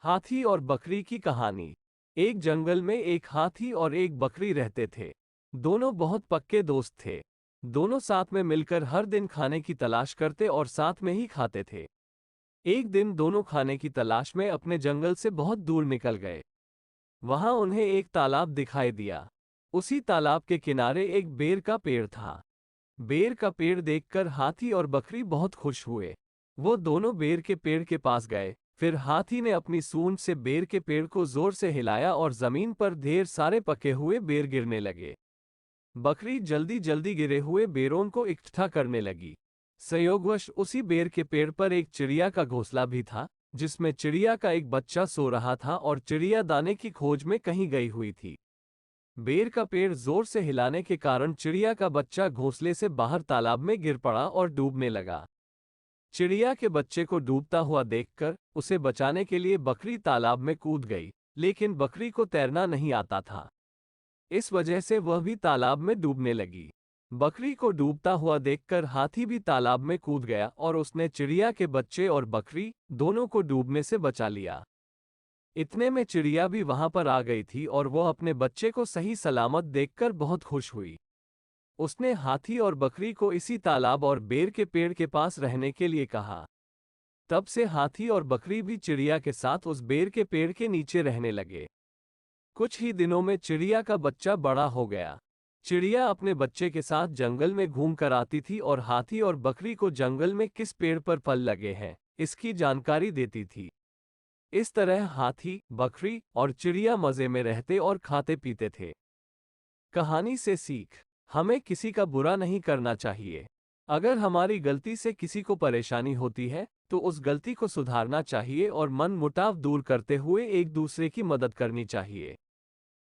हाथी और बकरी की कहानी। एक जंगल में एक हाथी और एक बकरी रहते थे। दोनों बहुत पक्के दोस्त थे। दोनों साथ में मिलकर हर दिन खाने की तलाश करते और साथ में ही खाते थे। एक दिन दोनों खाने की तलाश में अपने जंगल से बहुत दूर निकल गए। वहां उन्हें एक तालाब दिखाई दिया। उसी तालाब के किनारे एक बेर का पेड़ था। बेर का पेड़ देखकर हाथी और बकरी बहुत खुश हुए। वो दोनों बेर के पेड़ के पास गए। फिर हाथी ने अपनी सूंड से बेर के पेड़ को जोर से हिलाया और जमीन पर ढेर सारे पके हुए बेर गिरने लगे। बकरी जल्दी जल्दी गिरे हुए बेरों को इकट्ठा करने लगी। संयोगवश उसी बेर के पेड़ पर एक चिड़िया का घोंसला भी था, जिसमें चिड़िया का एक बच्चा सो रहा था और चिड़िया दाने की खोज में कहीं गई हुई थी। बेर का पेड़ जोर से हिलाने के कारण चिड़िया का बच्चा घोंसले से बाहर तालाब में गिर पड़ा और डूबने लगा। चिड़िया के बच्चे को डूबता हुआ देखकर उसे बचाने के लिए बकरी तालाब में कूद गई, लेकिन बकरी को तैरना नहीं आता था। इस वजह से वह भी तालाब में डूबने लगी। बकरी को डूबता हुआ देखकर हाथी भी तालाब में कूद गया और उसने चिड़िया के बच्चे और बकरी दोनों को डूबने से बचा लिया। इतने में चिड़िया भी वहां पर आ गई थी और वह अपने बच्चे को सही सलामत देखकर बहुत खुश हुई। उसने हाथी और बकरी को इसी तालाब और बेर के पेड़ के पास रहने के लिए कहा। तब से हाथी और बकरी भी चिड़िया के साथ उस बेर के पेड़ के नीचे रहने लगे। कुछ ही दिनों में चिड़िया का बच्चा बड़ा हो गया। चिड़िया अपने बच्चे के साथ जंगल में घूम कर आती थी और हाथी और बकरी को जंगल में किस पेड़ पर फल लगे हैं इसकी जानकारी देती थी। इस तरह हाथी, बकरी और चिड़िया मजे में रहते और खाते पीते थे। कहानी से सीख। हमें किसी का बुरा नहीं करना चाहिए। अगर हमारी गलती से किसी को परेशानी होती है तो उस गलती को सुधारना चाहिए और मन मुटाव दूर करते हुए एक दूसरे की मदद करनी चाहिए।